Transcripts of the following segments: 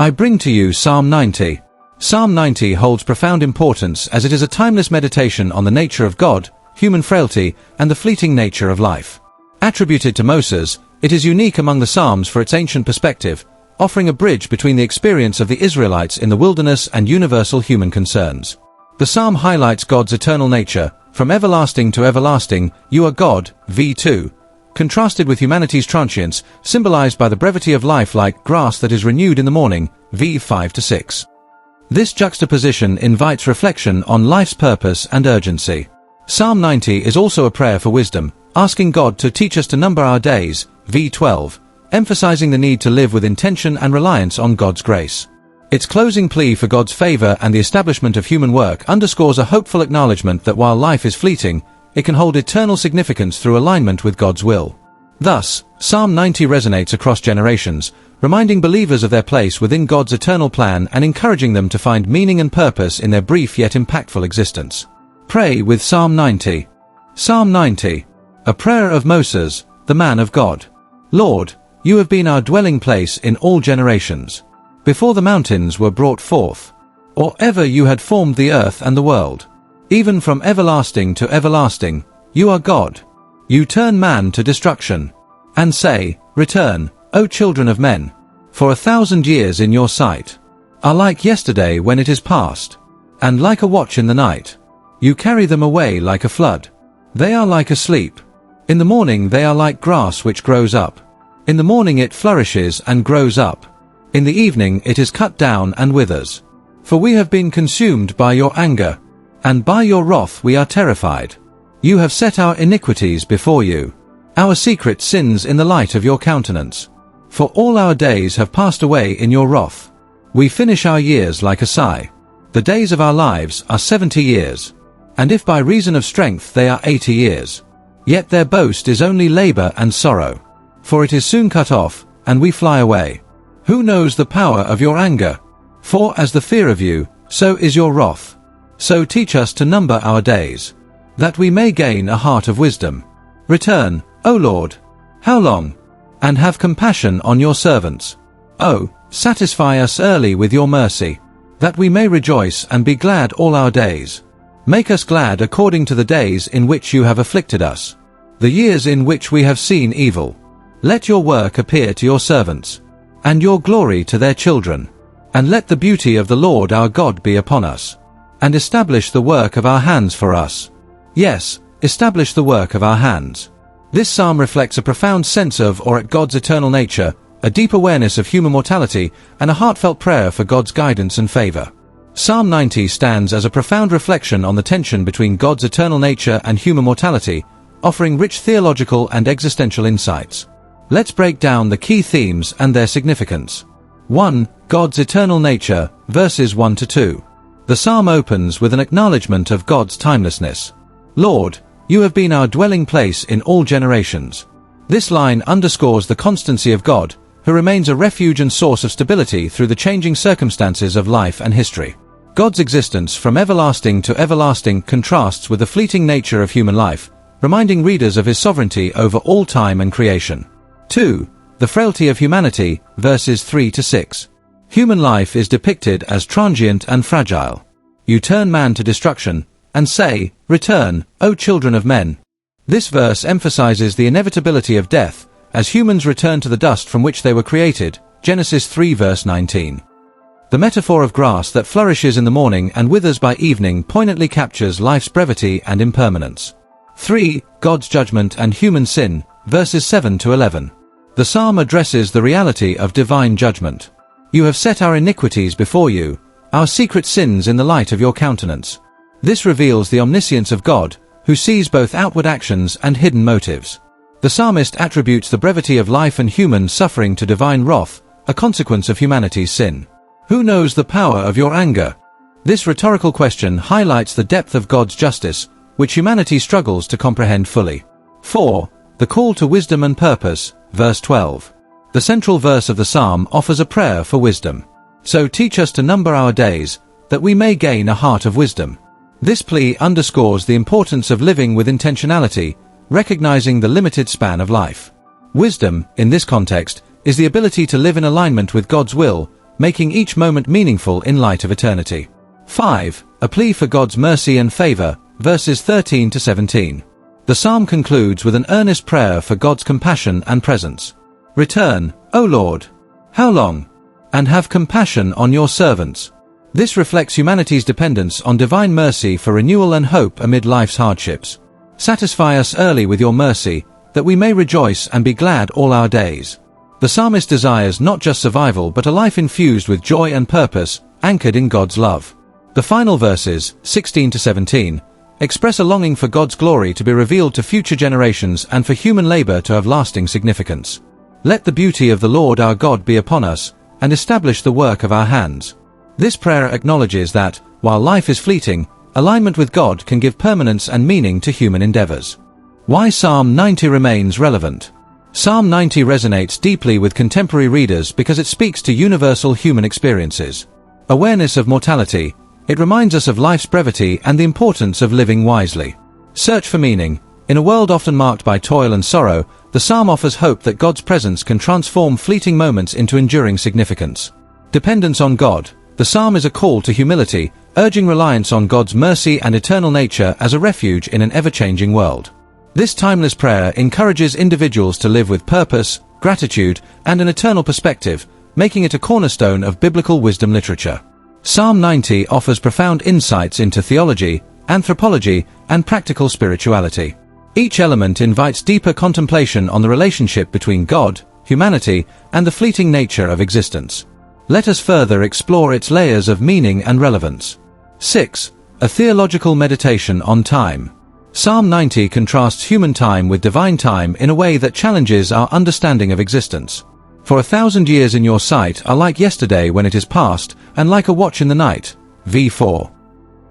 I bring to you Psalm 90. Psalm 90 holds profound importance as it is a timeless meditation on the nature of God, human frailty, and the fleeting nature of life. Attributed to Moses, it is unique among the Psalms for its ancient perspective, offering a bridge between the experience of the Israelites in the wilderness and universal human concerns. The psalm highlights God's eternal nature, from everlasting to everlasting, you are God, v2, contrasted with humanity's transience, symbolized by the brevity of life like grass that is renewed in the morning, v5-6. This juxtaposition invites reflection on life's purpose and urgency. Psalm 90 is also a prayer for wisdom, asking God to teach us to number our days, v12, emphasizing the need to live with intention and reliance on God's grace. Its closing plea for God's favor and the establishment of human work underscores a hopeful acknowledgement that while life is fleeting, it can hold eternal significance through alignment with God's will. Thus, Psalm 90 resonates across generations, reminding believers of their place within God's eternal plan and encouraging them to find meaning and purpose in their brief yet impactful existence. Pray with Psalm 90. Psalm 90. A prayer of Moses, the man of God. Lord, you have been our dwelling place in all generations. Before the mountains were brought forth, or ever you had formed the earth and the world. Even from everlasting to everlasting, you are God. You turn man to destruction, and say, Return, O children of men. For 1,000 years in your sight are like yesterday when it is past, and like a watch in the night. You carry them away like a flood. They are like a sleep. In the morning they are like grass which grows up. In the morning it flourishes and grows up. In the evening it is cut down and withers. For we have been consumed by your anger, and by your wrath we are terrified. You have set our iniquities before you, our secret sins in the light of your countenance. For all our days have passed away in your wrath. We finish our years like a sigh. The days of our lives are 70 years. And if by reason of strength they are 80 years. Yet their boast is only labor and sorrow. For it is soon cut off, and we fly away. Who knows the power of your anger? For as the fear of you, so is your wrath. So teach us to number our days, that we may gain a heart of wisdom. Return, O Lord. How long? And have compassion on your servants. O, satisfy us early with your mercy, that we may rejoice and be glad all our days. Make us glad according to the days in which you have afflicted us, the years in which we have seen evil. Let your work appear to your servants, and your glory to their children. And let the beauty of the Lord our God be upon us, and establish the work of our hands for us. Yes, establish the work of our hands. This psalm reflects a profound sense of or at God's eternal nature, a deep awareness of human mortality, and a heartfelt prayer for God's guidance and favor. Psalm 90 stands as a profound reflection on the tension between God's eternal nature and human mortality, offering rich theological and existential insights. Let's break down the key themes and their significance. 1. God's eternal nature, verses 1-2. The psalm opens with an acknowledgement of God's timelessness. Lord, you have been our dwelling place in all generations. This line underscores the constancy of God, who remains a refuge and source of stability through the changing circumstances of life and history. God's existence from everlasting to everlasting contrasts with the fleeting nature of human life, reminding readers of his sovereignty over all time and creation. 2. The frailty of humanity, verses 3-6. Human life is depicted as transient and fragile. You turn man to destruction, and say, Return, O children of men. This verse emphasizes the inevitability of death, as humans return to the dust from which they were created, Genesis 3 verse 19. The metaphor of grass that flourishes in the morning and withers by evening poignantly captures life's brevity and impermanence. 3. God's judgment and human sin, verses 7-11. The psalm addresses the reality of divine judgment. You have set our iniquities before you, our secret sins in the light of your countenance. This reveals the omniscience of God, who sees both outward actions and hidden motives. The psalmist attributes the brevity of life and human suffering to divine wrath, a consequence of humanity's sin. Who knows the power of your anger? This rhetorical question highlights the depth of God's justice, which humanity struggles to comprehend fully. 4. The call to wisdom and purpose, verse 12. The central verse of the psalm offers a prayer for wisdom. So teach us to number our days, that we may gain a heart of wisdom. This plea underscores the importance of living with intentionality, recognizing the limited span of life. Wisdom, in this context, is the ability to live in alignment with God's will, making each moment meaningful in light of eternity. 5. A plea for God's mercy and favor, verses 13 to 17. The psalm concludes with an earnest prayer for God's compassion and presence. Return, O Lord. How long? And have compassion on your servants. This reflects humanity's dependence on divine mercy for renewal and hope amid life's hardships. Satisfy us early with your mercy, that we may rejoice and be glad all our days. The psalmist desires not just survival but a life infused with joy and purpose, anchored in God's love. The final verses, 16 to 17, express a longing for God's glory to be revealed to future generations and for human labor to have lasting significance. Let the beauty of the Lord our God be upon us, and establish the work of our hands. This prayer acknowledges that, while life is fleeting, alignment with God can give permanence and meaning to human endeavors. Why Psalm 90 remains relevant? Psalm 90 resonates deeply with contemporary readers because it speaks to universal human experiences. Awareness of mortality, it reminds us of life's brevity and the importance of living wisely. Search for meaning. In a world often marked by toil and sorrow, the psalm offers hope that God's presence can transform fleeting moments into enduring significance. Dependence on God. The psalm is a call to humility, urging reliance on God's mercy and eternal nature as a refuge in an ever-changing world. This timeless prayer encourages individuals to live with purpose, gratitude, and an eternal perspective, making it a cornerstone of biblical wisdom literature. Psalm 90 offers profound insights into theology, anthropology, and practical spirituality. Each element invites deeper contemplation on the relationship between God, humanity, and the fleeting nature of existence. Let us further explore its layers of meaning and relevance. 6. A theological meditation on time. Psalm 90 contrasts human time with divine time in a way that challenges our understanding of existence. For 1,000 years in your sight are like yesterday when it is past, and like a watch in the night. v4.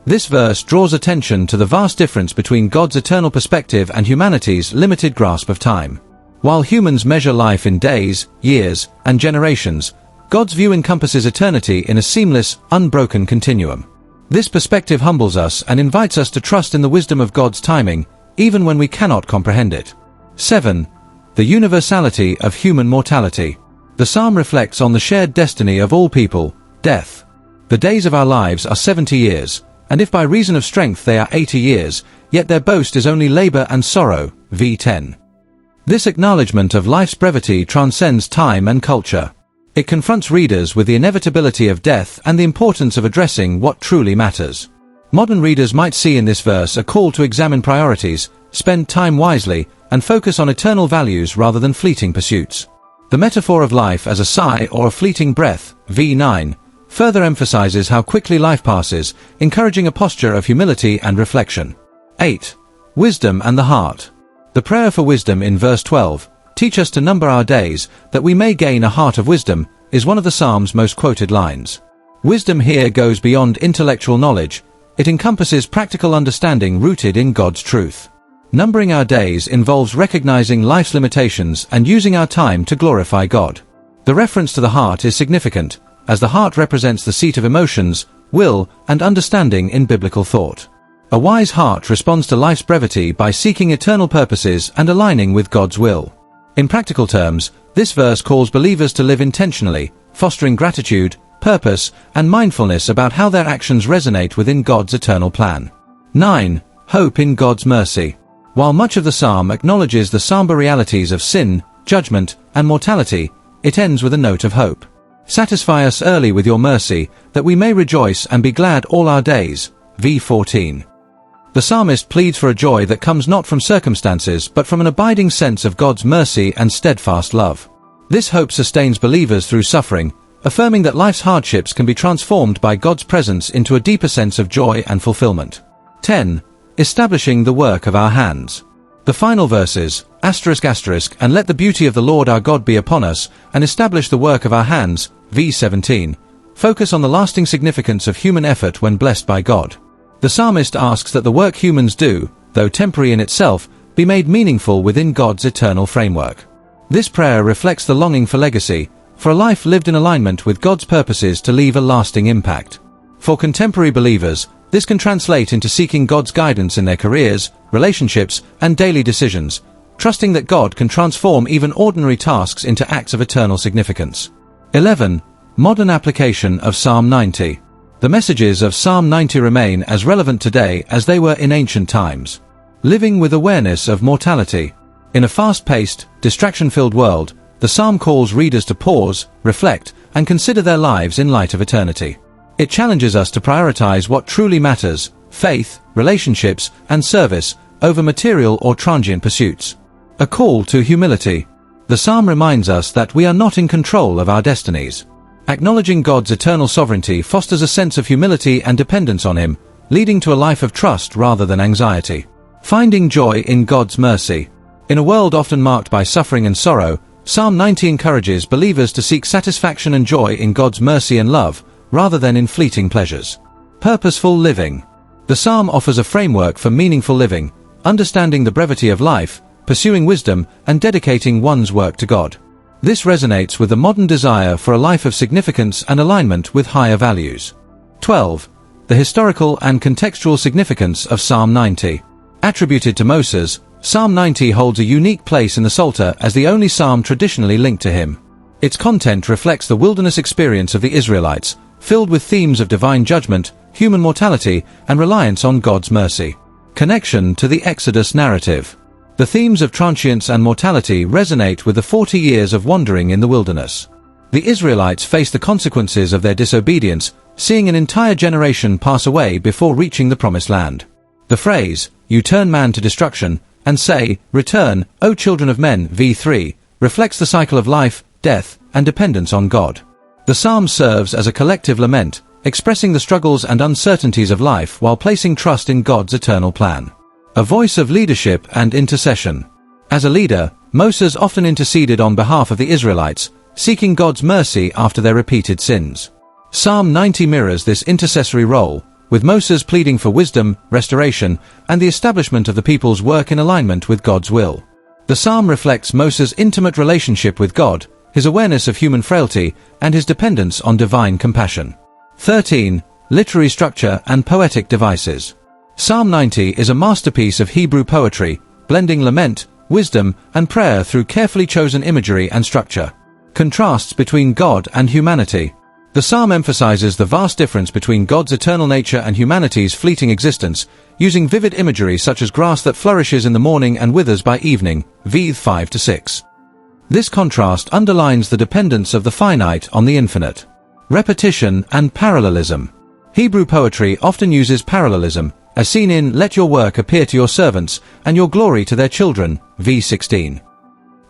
This verse draws attention to the vast difference between God's eternal perspective and humanity's limited grasp of time. While humans measure life in days, years, and generations, God's view encompasses eternity in a seamless, unbroken continuum. This perspective humbles us and invites us to trust in the wisdom of God's timing, even when we cannot comprehend it. 7. The universality of human mortality. The psalm reflects on the shared destiny of all people, death. The days of our lives are 70 years, and if by reason of strength they are 80 years, yet their boast is only labor and sorrow. v10. This acknowledgement of life's brevity transcends time and culture. It confronts readers with the inevitability of death and the importance of addressing what truly matters. Modern readers might see in this verse a call to examine priorities, spend time wisely, and focus on eternal values rather than fleeting pursuits. The metaphor of life as a sigh or a fleeting breath, v9, further emphasizes how quickly life passes, encouraging a posture of humility and reflection. 8. Wisdom and the heart. The prayer for wisdom in verse 12, teach us to number our days, that we may gain a heart of wisdom, is one of the psalm's most quoted lines. Wisdom here goes beyond intellectual knowledge. It encompasses practical understanding rooted in God's truth. Numbering our days involves recognizing life's limitations and using our time to glorify God. The reference to the heart is significant, as the heart represents the seat of emotions, will, and understanding in biblical thought. A wise heart responds to life's brevity by seeking eternal purposes and aligning with God's will. In practical terms, this verse calls believers to live intentionally, fostering gratitude, purpose, and mindfulness about how their actions resonate within God's eternal plan. 9. Hope in God's mercy. While much of the psalm acknowledges the somber realities of sin, judgment, and mortality, it ends with a note of hope. Satisfy us early with your mercy, that we may rejoice and be glad all our days. v14. The psalmist pleads for a joy that comes not from circumstances but from an abiding sense of God's mercy and steadfast love. This hope sustains believers through suffering, affirming that life's hardships can be transformed by God's presence into a deeper sense of joy and fulfillment. 10. Establishing the work of our hands. The final verses, ***, and let the beauty of the Lord our God be upon us, and establish the work of our hands, v17, focus on the lasting significance of human effort when blessed by God. The psalmist asks that the work humans do, though temporary in itself, be made meaningful within God's eternal framework. This prayer reflects the longing for legacy, for a life lived in alignment with God's purposes to leave a lasting impact. For contemporary believers, this can translate into seeking God's guidance in their careers, relationships, and daily decisions, trusting that God can transform even ordinary tasks into acts of eternal significance. 11. Modern application of Psalm 90. The messages of Psalm 90 remain as relevant today as they were in ancient times. Living with awareness of mortality. In a fast-paced, distraction-filled world, the psalm calls readers to pause, reflect, and consider their lives in light of eternity. It challenges us to prioritize what truly matters: faith, relationships, and service, over material or transient pursuits. A call to humility. The psalm reminds us that we are not in control of our destinies. Acknowledging God's eternal sovereignty fosters a sense of humility and dependence on Him, leading to a life of trust rather than anxiety. Finding joy in God's mercy. In a world often marked by suffering and sorrow, Psalm 90 encourages believers to seek satisfaction and joy in God's mercy and love, rather than in fleeting pleasures. Purposeful living. The psalm offers a framework for meaningful living, understanding the brevity of life, pursuing wisdom, and dedicating one's work to God. This resonates with the modern desire for a life of significance and alignment with higher values. 12. The historical and contextual significance of Psalm 90. Attributed to Moses, Psalm 90 holds a unique place in the Psalter as the only psalm traditionally linked to him. Its content reflects the wilderness experience of the Israelites, filled with themes of divine judgment, human mortality, and reliance on God's mercy. Connection to the Exodus narrative. The themes of transience and mortality resonate with the 40 years of wandering in the wilderness. The Israelites faced the consequences of their disobedience, seeing an entire generation pass away before reaching the Promised Land. The phrase, "You turn man to destruction, and say, Return, O children of men," v3, reflects the cycle of life, death, and dependence on God. The psalm serves as a collective lament, expressing the struggles and uncertainties of life while placing trust in God's eternal plan. A voice of leadership and intercession. As a leader, Moses often interceded on behalf of the Israelites, seeking God's mercy after their repeated sins. Psalm 90 mirrors this intercessory role, with Moses pleading for wisdom, restoration, and the establishment of the people's work in alignment with God's will. The psalm reflects Moses' intimate relationship with God, his awareness of human frailty, and his dependence on divine compassion. 13. Literary structure and poetic devices. Psalm 90 is a masterpiece of Hebrew poetry, blending lament, wisdom, and prayer through carefully chosen imagery and structure. Contrasts between God and humanity. The psalm emphasizes the vast difference between God's eternal nature and humanity's fleeting existence, using vivid imagery such as grass that flourishes in the morning and withers by evening, v 5-6. This contrast underlines the dependence of the finite on the infinite. Repetition and parallelism. Hebrew poetry often uses parallelism, as seen in "Let your work appear to your servants, and your glory to their children," v 16.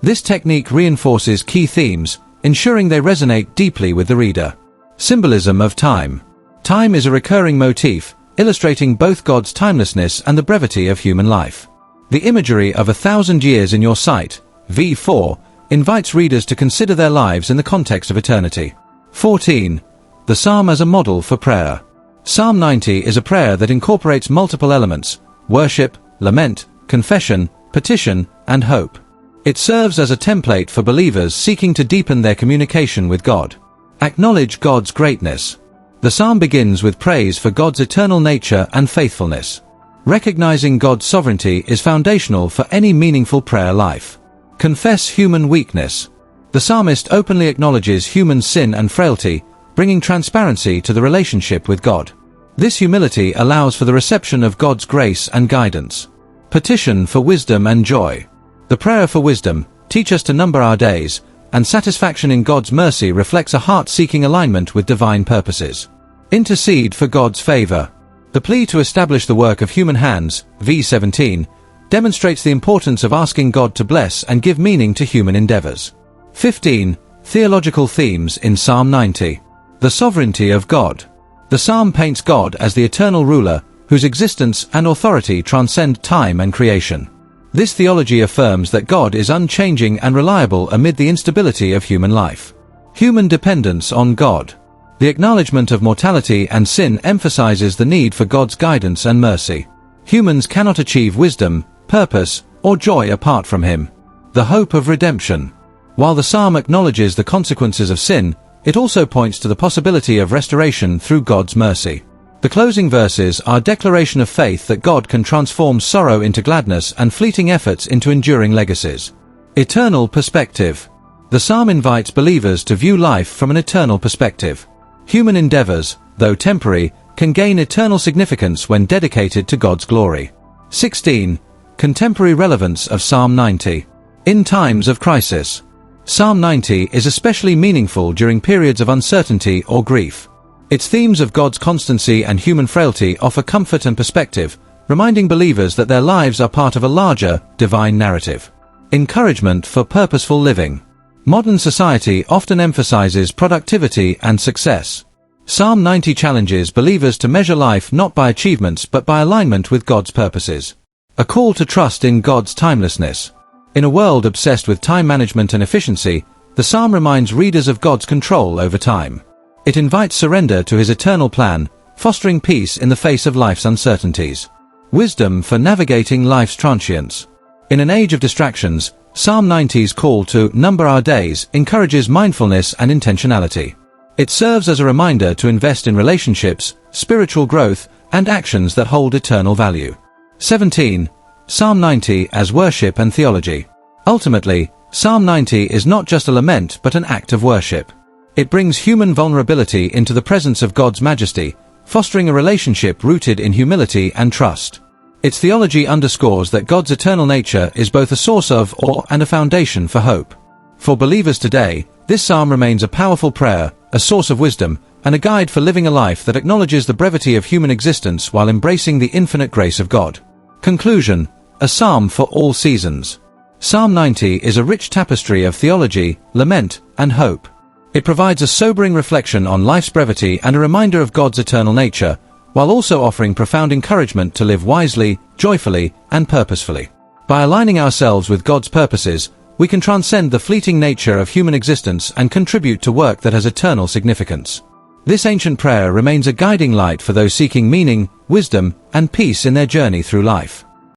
This technique reinforces key themes, ensuring they resonate deeply with the reader. Symbolism of time. Time is a recurring motif, illustrating both God's timelessness and the brevity of human life. The imagery of 1,000 years in your sight, v 4, invites readers to consider their lives in the context of eternity. 14. The psalm as a model for prayer. Psalm 90 is a prayer that incorporates multiple elements: worship, lament, confession, petition, and hope. It serves as a template for believers seeking to deepen their communication with God. Acknowledge God's greatness. The psalm begins with praise for God's eternal nature and faithfulness. Recognizing God's sovereignty is foundational for any meaningful prayer life. Confess human weakness. The psalmist openly acknowledges human sin and frailty, bringing transparency to the relationship with God. This humility allows for the reception of God's grace and guidance. Petition for wisdom and joy. The prayer for wisdom, "Teach us to number our days," and satisfaction in God's mercy reflects a heart seeking alignment with divine purposes. Intercede for God's favor. The plea to establish the work of human hands, v 17, demonstrates the importance of asking God to bless and give meaning to human endeavors. 15. Theological themes in Psalm 90. The sovereignty of God. The psalm paints God as the eternal ruler, whose existence and authority transcend time and creation. This theology affirms that God is unchanging and reliable amid the instability of human life. Human dependence on God. The acknowledgement of mortality and sin emphasizes the need for God's guidance and mercy. Humans cannot achieve wisdom, purpose, or joy apart from Him. The hope of redemption. While the psalm acknowledges the consequences of sin, it also points to the possibility of restoration through God's mercy. The closing verses are a declaration of faith that God can transform sorrow into gladness and fleeting efforts into enduring legacies. Eternal perspective. The psalm invites believers to view life from an eternal perspective. Human endeavors, though temporary, can gain eternal significance when dedicated to God's glory. 16. Contemporary relevance of Psalm 90. In times of crisis. Psalm 90 is especially meaningful during periods of uncertainty or grief. Its themes of God's constancy and human frailty offer comfort and perspective, reminding believers that their lives are part of a larger, divine narrative. Encouragement for purposeful living. Modern society often emphasizes productivity and success. Psalm 90 challenges believers to measure life not by achievements but by alignment with God's purposes. A call to trust in God's timelessness. In a world obsessed with time management and efficiency, the psalm reminds readers of God's control over time. It invites surrender to His eternal plan, fostering peace in the face of life's uncertainties. Wisdom for navigating life's transients. In an age of distractions, Psalm 90's call to number our days encourages mindfulness and intentionality. It serves as a reminder to invest in relationships, spiritual growth, and actions that hold eternal value. 17. Psalm 90 as worship and theology. Ultimately, Psalm 90 is not just a lament but an act of worship. It brings human vulnerability into the presence of God's majesty, fostering a relationship rooted in humility and trust. Its theology underscores that God's eternal nature is both a source of awe and a foundation for hope. For believers today, this psalm remains a powerful prayer, a source of wisdom, and a guide for living a life that acknowledges the brevity of human existence while embracing the infinite grace of God. Conclusion. A psalm for all seasons. Psalm 90 is a rich tapestry of theology, lament, and hope. It provides a sobering reflection on life's brevity and a reminder of God's eternal nature, while also offering profound encouragement to live wisely, joyfully, and purposefully. By aligning ourselves with God's purposes, we can transcend the fleeting nature of human existence and contribute to work that has eternal significance. This ancient prayer remains a guiding light for those seeking meaning, wisdom, and peace in their journey through life.